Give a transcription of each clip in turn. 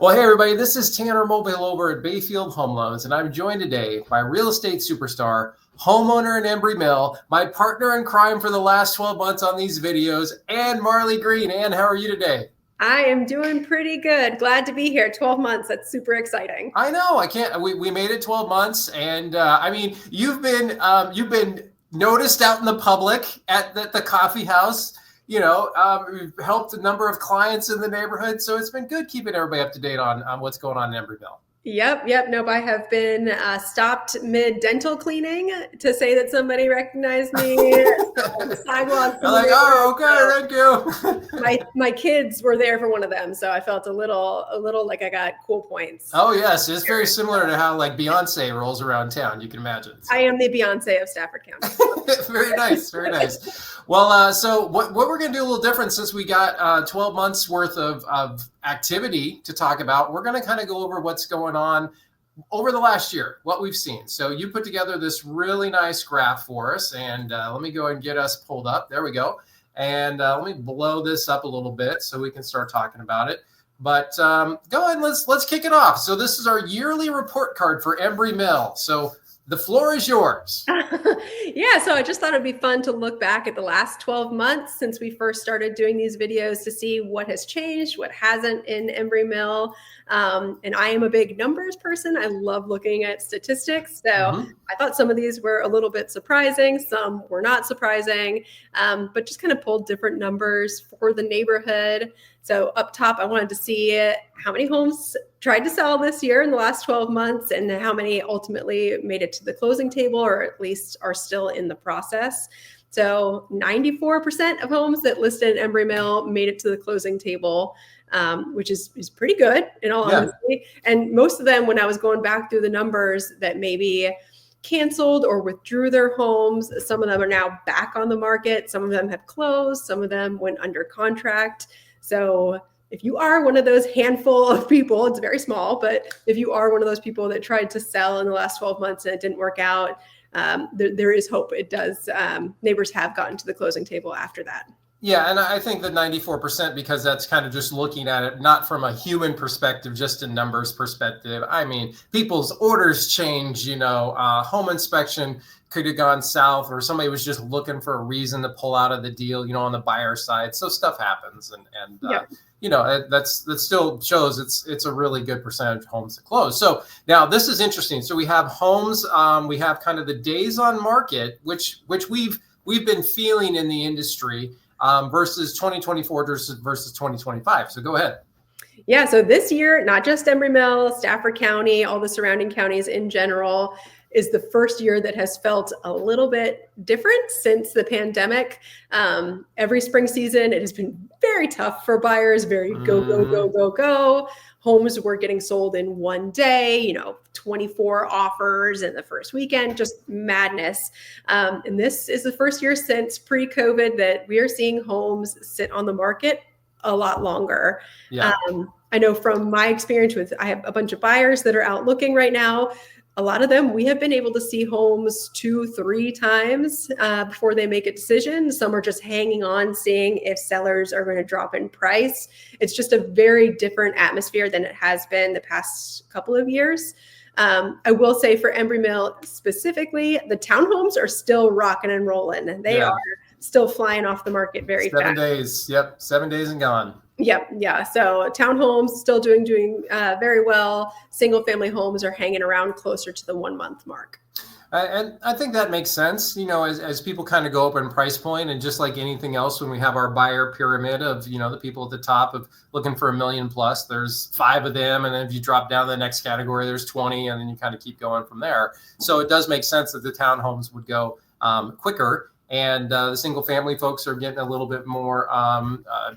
Well, hey, everybody, this is Tanner Mobile over at Bayfield Home Loans, and I'm joined today by real estate superstar, homeowner in Embrey Mill, my partner in crime for the last 12 months on these videos, Ann Marley Green. Ann, how are you today? I am doing pretty good. Glad to be here. 12 months. That's super exciting. I know. I can't. We made it 12 months, and I mean, you've been noticed out in the public at the coffee house. We've helped a number of clients in the neighborhood, so it's been good keeping everybody up to date on what's going on in Embrey Mill. Yep. Nope. I have been stopped mid-dental cleaning to say that somebody recognized me on the sidewalk. They're like, oh, okay, thank you. My kids were there for one of them, so I felt a little like I got cool points. Oh yes, it's very similar to how like Beyonce rolls around town. You can imagine. So. I am the Beyonce of Stafford County. Very nice, very nice. Well, so what we're going to do a little different since we got 12 months worth of activity to talk about. We're going to kind of go over what's going on over the last year, what we've seen. So you put together this really nice graph for us, and let me go and get us pulled up. There we go. And let me blow this up a little bit so we can start talking about it. But go ahead, let's kick it off. So this is our yearly report card for Embrey Mill. So the floor is yours. Yeah, so I just thought it'd be fun to look back at the last 12 months since we first started doing these videos to see what has changed, what hasn't in Embrey Mill. And I am a big numbers person. I love looking at statistics. So I thought some of these were a little bit surprising. Some were not surprising, but just kind of pulled different numbers for the neighborhood. So up top, I wanted to see how many homes tried to sell this year in the last 12 months and how many ultimately made it to the closing table or at least are still in the process. So 94% of homes that listed in Embrey Mill made it to the closing table, which is pretty good in all honesty. And most of them, when I was going back through the numbers that maybe canceled or withdrew their homes, some of them are now back on the market. Some of them have closed. Some of them went under contract. So if you are one of those handful of people, it's very small, but if you are one of those people that tried to sell in the last 12 months and it didn't work out, there is hope it does. Neighbors have gotten to the closing table after that. Yeah, and I think that 94%, because that's kind of just looking at it, not from a human perspective, just a numbers perspective. I mean, people's orders change, home inspection could have gone south, or somebody was just looking for a reason to pull out of the deal, on the buyer side. So stuff happens. That still shows it's a really good percentage of homes that close. So now this is interesting. So we have homes, we have kind of the days on market, which we've been feeling in the industry, versus 2024 versus 2025. So go ahead. Yeah. So this year, not just Embrey Mill, Stafford County, all the surrounding counties in general, is the first year that has felt a little bit different since the pandemic. Every spring season, it has been very tough for buyers, very go. Homes were getting sold in one day, 24 offers in the first weekend, just madness. And this is the first year since pre-COVID that we are seeing homes sit on the market a lot longer. Yeah. I know from my experience I have a bunch of buyers that are out looking right now. A lot of them, we have been able to see homes 2-3 times before they make a decision. Some are just hanging on, seeing if sellers are going to drop in price. It's just a very different atmosphere than it has been the past couple of years. I will say for Embrey Mill specifically, the townhomes are still rocking and rolling. They are still flying off the market very fast. 7 days. Yep. 7 days and gone. Yep. Yeah. So townhomes still doing very well. Single family homes are hanging around closer to the 1 month mark. And I think that makes sense, as people kind of go up in price point, and just like anything else, when we have our buyer pyramid of, the people at the top of looking for $1 million plus, there's 5 of them. And then if you drop down to the next category, there's 20, and then you kind of keep going from there. So it does make sense that the townhomes would go quicker, and the single family folks are getting a little bit more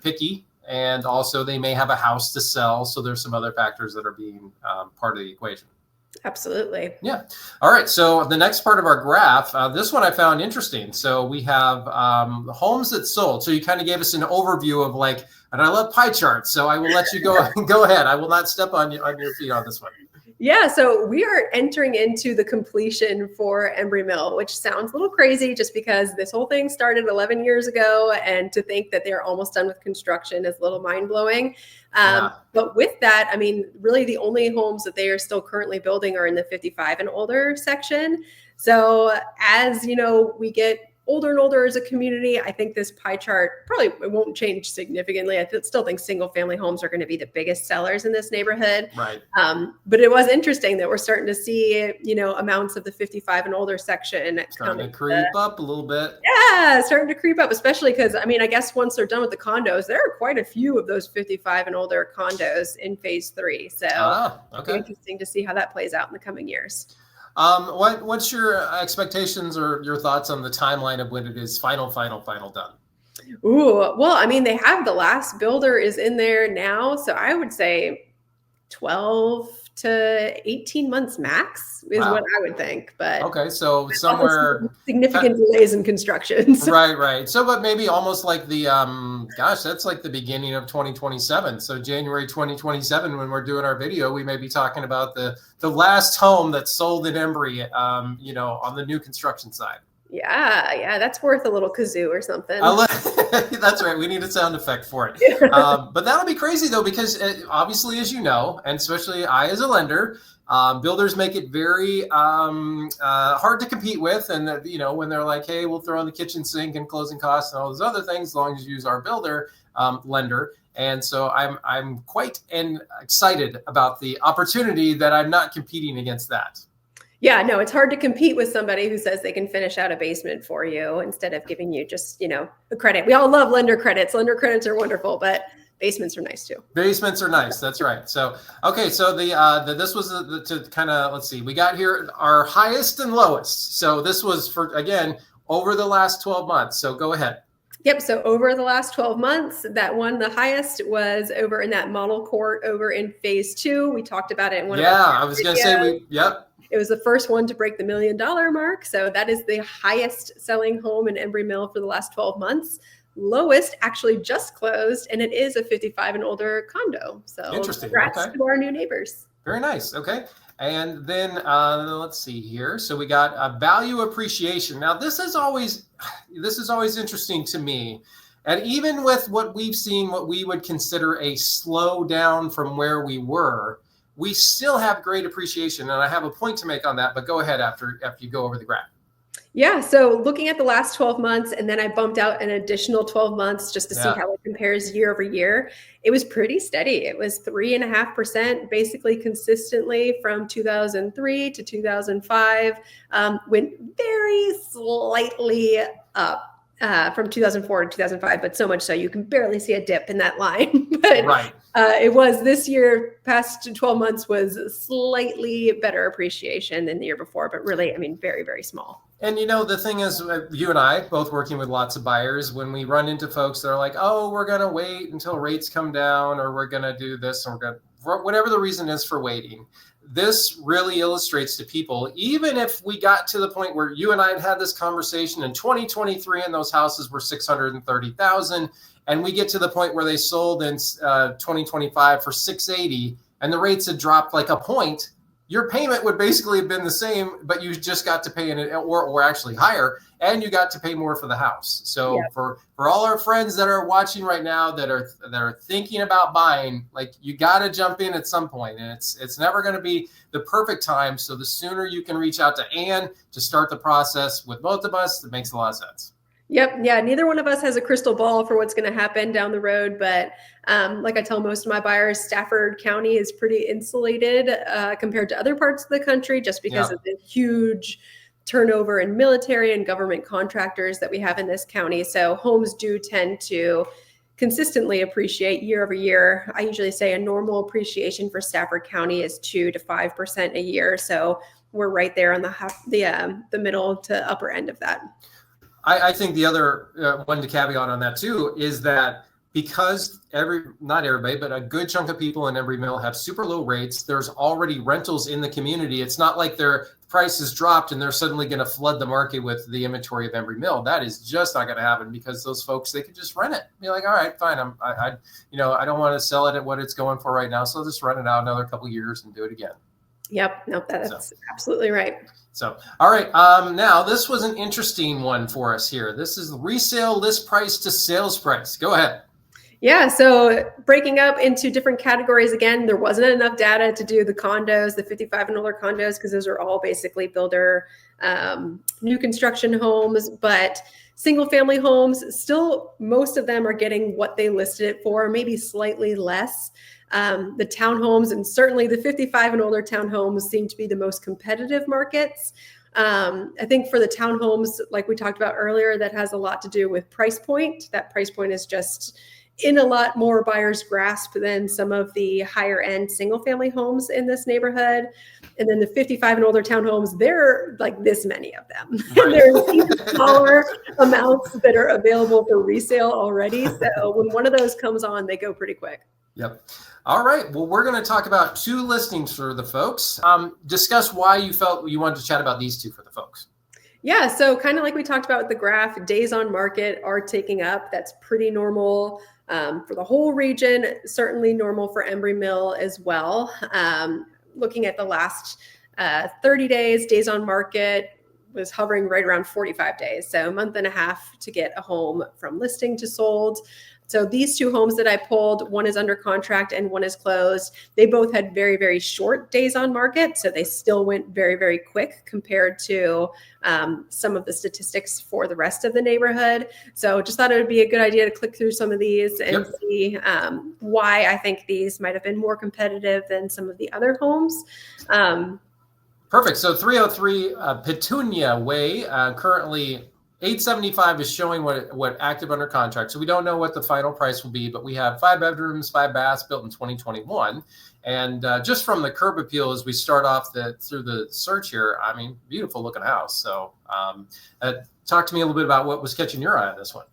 picky. And also they may have a house to sell. So there's some other factors that are being part of the equation. Absolutely. Yeah. All right. So the next part of our graph, this one I found interesting. So we have homes that sold. So you kind of gave us an overview of and I love pie charts. So I will let you go ahead. I will not step on your feet on this one. Yeah, so we are entering into the completion for Embrey Mill, which sounds a little crazy just because this whole thing started 11 years ago, and to think that they're almost done with construction is a little mind-blowing. Yeah. But with that, I mean, really the only homes that they are still currently building are in the 55 and older section. So as you know, we get older and older as a community, I think this pie chart probably won't change significantly. I still think single family homes are going to be the biggest sellers in this neighborhood. Right. But it was interesting that we're starting to see, amounts of the 55 and older section Starting to creep up a little bit. Yeah, starting to creep up, especially because, I mean, I guess once they're done with the condos, there are quite a few of those 55 and older condos in phase 3. So it'll be interesting to see how that plays out in the coming years. What's your expectations or your thoughts on the timeline of when it is final done? Ooh, well, I mean, they have the last builder is in there now. So I would say 12 to 18 months max is what I would think. But okay, so somewhere significant delays in construction. So. Right. So, but maybe almost like the that's like the beginning of 2027. So January 2027, when we're doing our video, we may be talking about the last home that's sold in Embrey, on the new construction side. Yeah, that's worth a little kazoo or something. That's right. We need a sound effect for it. But that'll be crazy though, because obviously, as you know, and especially I as a lender, builders make it very hard to compete with. And when they're like, hey, we'll throw in the kitchen sink and closing costs and all those other things, as long as you use our builder lender. And so I'm quite excited about the opportunity that I'm not competing against that. Yeah, no, it's hard to compete with somebody who says they can finish out a basement for you instead of giving you just, a credit. We all love lender credits. Lender credits are wonderful, but basements are nice too. Basements are nice. That's right. So, okay. So this was to kind of, let's see, we got here our highest and lowest. So this was for, again, over the last 12 months. So go ahead. Yep. So over the last 12 months, that one, the highest was over in that model court over in phase 2. We talked about it in one of our I was going to say, yep. It was the first one to break the $1 million mark. So that is the highest selling home in Embrey Mill for the last 12 months. Lowest actually just closed, and it is a 55 and older condo. So interesting. Congrats to our new neighbors. Very nice. Okay. And then let's see here. So we got a value appreciation. Now this is always interesting to me. And even with what we've seen, what we would consider a slowdown from where we were, we still have great appreciation. And I have a point to make on that, but go ahead after you go over the graph. Yeah. So looking at the last 12 months, and then I bumped out an additional 12 months just to see how it compares year over year. It was pretty steady. It was 3.5%, basically consistently from 2003 to 2005, went very slightly up. From 2004 to 2005, but so much so you can barely see a dip in that line. But right. It was this year, past 12 months was slightly better appreciation than the year before, but really, I mean, very, very small. And the thing is, you and I both working with lots of buyers, when we run into folks that are like, oh, we're going to wait until rates come down, or we're going to do this, and we're going to, whatever the reason is for waiting. This really illustrates to people, even if we got to the point where you and I had this conversation in 2023 and those houses were 630,000, and we get to the point where they sold in 2025 for 680 and the rates had dropped like a point, your payment would basically have been the same, but you just got to pay or actually higher, and you got to pay more for the house. So for all our friends that are watching right now that are thinking about buying, like, you got to jump in at some point, and it's never going to be the perfect time. So the sooner you can reach out to Ann to start the process with both of us, it makes a lot of sense. Yep. Yeah. Neither one of us has a crystal ball for what's going to happen down the road. But like I tell most of my buyers, Stafford County is pretty insulated compared to other parts of the country, just because of the huge turnover in military and government contractors that we have in this county. So homes do tend to consistently appreciate year over year. I usually say a normal appreciation for Stafford County is 2 to 5% a year. So we're right there on the middle to upper end of that. I think the other one to caveat on that too is that because not everybody, but a good chunk of people in Embrey Mill have super low rates, there's already rentals in the community. It's not like their prices dropped and they're suddenly going to flood the market with the inventory of Embrey Mill. That is just not going to happen, because those folks, they could just rent it. Be like, all right, fine. I don't want to sell it at what it's going for right now, so I'll just rent it out another couple of years and do it again. Yep. No, that's absolutely right. So, all right. Now this was an interesting one for us here. This is resale list price to sales price. Go ahead. Yeah, so breaking up into different categories again, there wasn't enough data to do the condos, the 55 and older condos, because those are all basically builder new construction homes. But single family homes, still most of them are getting what they listed it for, maybe slightly less. The townhomes and certainly the 55 and older townhomes seem to be the most competitive markets. I think for the townhomes, like we talked about earlier, that has a lot to do with price point. That price point is just in a lot more buyers' grasp than some of the higher end single family homes in this neighborhood. And then the 55 and older townhomes, there are like this many of them. Right. There's even smaller amounts that are available for resale already. So when one of those comes on, they go pretty quick. Yep. All right. Well, we're going to talk about 2 listings for the folks. Discuss why you felt you wanted to chat about these 2 for the folks. Yeah. So kind of like we talked about with the graph, days on market are taking up. That's pretty normal for the whole region, certainly normal for Embrey Mill as well. Looking at the last 30 days on market was hovering right around 45 days. So a month and a half to get a home from listing to sold. So these 2 homes that I pulled, one is under contract and one is closed. They both had very, very short days on market. So they still went very, very quick compared to some of the statistics for the rest of the neighborhood. So just thought it would be a good idea to click through some of these and see why I think these might have been more competitive than some of the other homes. Perfect. So 303 Petunia Way, currently 875 is showing what active under contract. So we don't know what the final price will be, but we have 5 bedrooms, 5 baths built in 2021. And just from the curb appeal, as we start off through the search here, I mean, beautiful looking house. So talk to me a little bit about what was catching your eye on this one.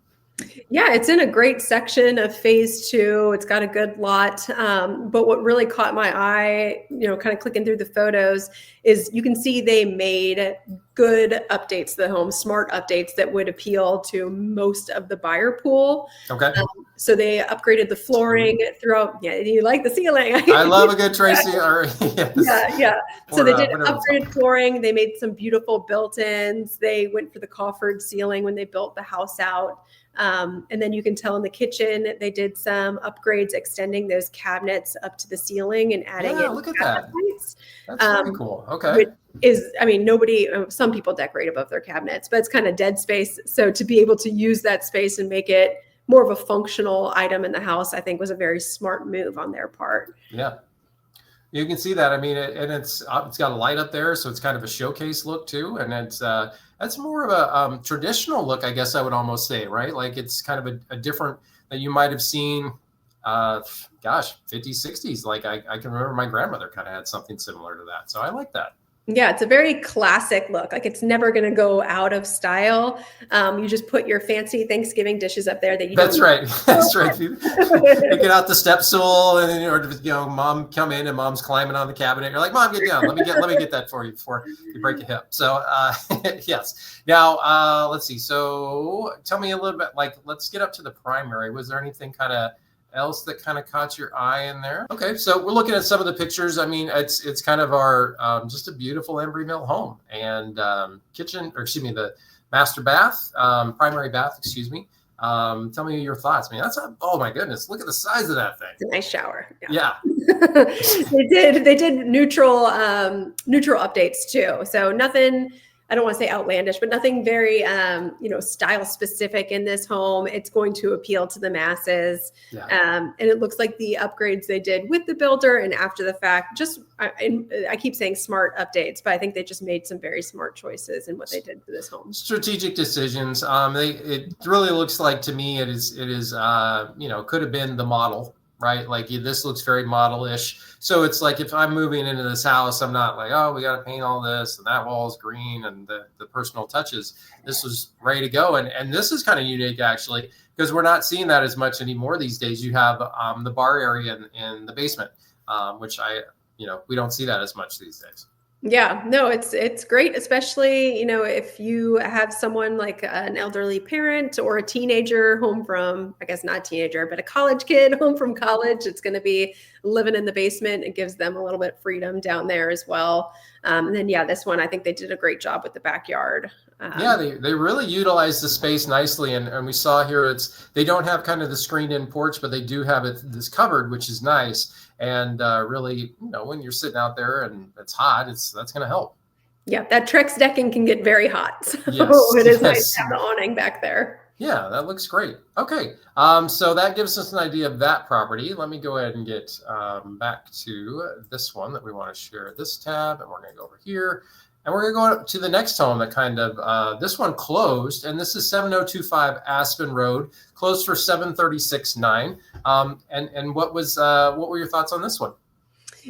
Yeah, it's in a great section of phase 2. It's got a good lot. But what really caught my eye, kind of clicking through the photos, is you can see they made good updates to the home, smart updates that would appeal to most of the buyer pool. Okay. So they upgraded the flooring throughout. Yeah, you like the ceiling. I love a good Tracy. Yes. Yeah. So they did upgraded flooring. They made some beautiful built-ins. They went for the coffered ceiling when they built the house out. And then you can tell in the kitchen they did some upgrades, extending those cabinets up to the ceiling and adding in. Look at that. Lights. That's very cool. Okay. Which is, some people decorate above their cabinets, but it's kind of dead space. So to be able to use that space and make it more of a functional item in the house, I think was a very smart move on their part. Yeah. You can see that. I mean, it's got a light up there, so it's kind of a showcase look too, and that's more of a traditional look, I guess I would almost say, right? Like it's kind of a different that you might have seen, 50s, 60s. Like I can remember my grandmother kind of had something similar to that, so I like that. Yeah, it's a very classic look. Like it's never going to go out of style. You just put your fancy Thanksgiving dishes up there that you. That's right. That's right. You get out the step stool, and then mom come in and mom's climbing on the cabinet. You're like, Mom, get down. Let me get that for you before you break a hip. So yes. Now let's see. So tell me a little bit. Like, let's get up to the primary. Was there anything kind of else that kind of caught your eye in there? Okay, so we're looking at some of the pictures. I mean, it's kind of our just a beautiful Embrey Mill home, and the master bath, primary bath, excuse me. Tell me your thoughts. I mean, oh my goodness, look at the size of that thing. It's a nice shower. Yeah. They did neutral updates too. So nothing, I don't want to say outlandish, but nothing very, style specific in this home. It's going to appeal to the masses. Yeah. And it looks like the upgrades they did with the builder and after the fact, I keep saying smart updates, but I think they just made some very smart choices in what they did for this home. Strategic decisions. It really looks like to me, it is could have been the model, right? Like this looks very model-ish. So it's like if I'm moving into this house, I'm not like, oh, we got to paint all this and that wall is green and the personal touches. This was ready to go. And this is kind of unique, actually, because we're not seeing that as much anymore these days. You have the bar area in the basement, which we don't see that as much these days. Yeah, no, it's great, especially, if you have someone like an elderly parent or a teenager home from, I guess not teenager, but a college kid home from college. It's going to be living in the basement. It gives them a little bit of freedom down there as well. And then, yeah, this one, I think they did a great job with the backyard. Yeah, they really utilize the space nicely, and we saw here they don't have kind of the screened in porch, but they do have this covered, which is nice. And really, when you're sitting out there and it's hot, that's going to help. Yeah, that Trex decking can get very hot. So Yes, it is nice yes. to have the awning back there. Yeah, that looks great. Okay, so that gives us an idea of that property. Let me go ahead and get back to this one that we want to share this tab, and we're going to go over here. And we're going to go to the next home that kind of, this one closed, and this is 7025 Aspen Road, closed for 736.9. And what were your thoughts on this one?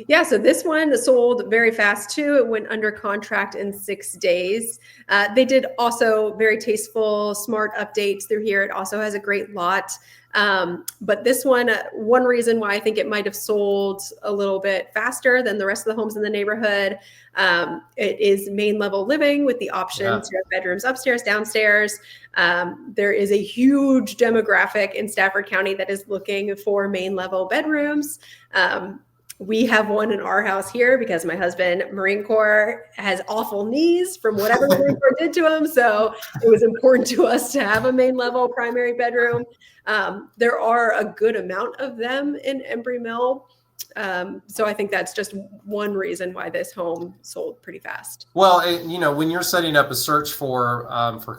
Yeah, so this one sold very fast too. It went under contract in 6 days. They did also very tasteful, smart updates through here. It also has a great lot. But this one reason why I think it might have sold a little bit faster than the rest of the homes in the neighborhood, it is main level living with the option to have bedrooms upstairs, downstairs. There is a huge demographic in Stafford County that is looking for main level bedrooms. We have one in our house here because my husband, Marine Corps, has awful knees from whatever the Marine Corps did to him. So it was important to us to have a main level primary bedroom. There are a good amount of them in Embrey Mill. So I think that's just one reason why this home sold pretty fast. Well, when you're setting up a search for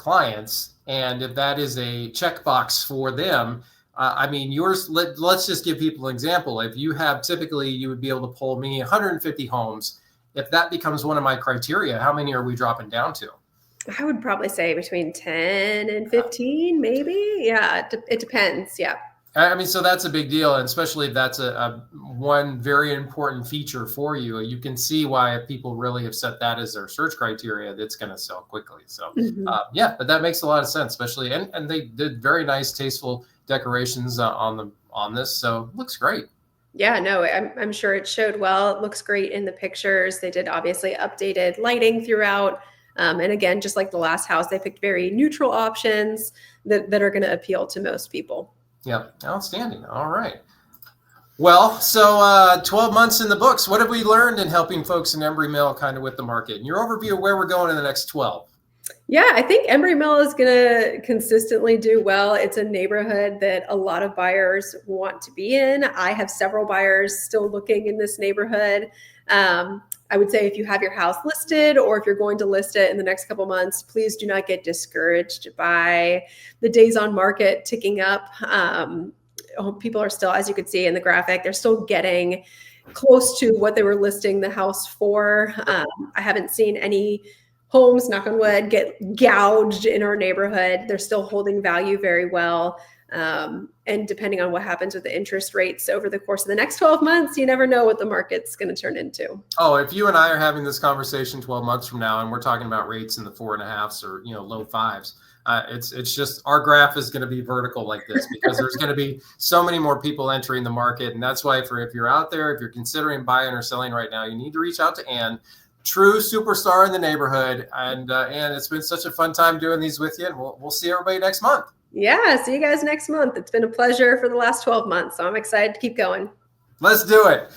clients, and if that is a checkbox for them, I mean, yours, let's just give people an example. If you have, typically you would be able to pull me 150 homes. If that becomes one of my criteria, how many are we dropping down to? I would probably say between 10 and 15, maybe. Yeah, it depends. Yeah. I mean, so that's a big deal. And especially if that's a one very important feature for you, you can see why people really have set that as their search criteria, that's going to sell quickly. So yeah, but that makes a lot of sense, especially, and they did very nice, tasteful decorations on this, so looks great. Yeah, no, I'm sure it showed well. It looks great in the pictures. They did obviously updated lighting throughout, and again, just like the last house, they picked very neutral options that are going to appeal to most people. Yeah, outstanding. All right. Well, so 12 months in the books. What have we learned in helping folks in Embrey Mill kind of with the market? And your overview of where we're going in the next 12. Yeah, I think Embrey Mill is going to consistently do well. It's a neighborhood that a lot of buyers want to be in. I have several buyers still looking in this neighborhood. I would say if you have your house listed or if you're going to list it in the next couple months, please do not get discouraged by the days on market ticking up. People are still, as you could see in the graphic, they're still getting close to what they were listing the house for. I haven't seen any homes, knock on wood, get gouged in our neighborhood. They're still holding value very well. And depending on what happens with the interest rates over the course of the next 12 months, you never know what the market's going to turn into. Oh, if you and I are having this conversation 12 months from now, and we're talking about rates in the 4.5s or, low 5s, it's just, our graph is going to be vertical like this because there's going to be so many more people entering the market. And that's why if you're out there, if you're considering buying or selling right now, you need to reach out to Ann. True superstar in the neighborhood. And it's been such a fun time doing these with you. And we'll see everybody next month. Yeah, see you guys next month. It's been a pleasure for the last 12 months. So I'm excited to keep going. Let's do it.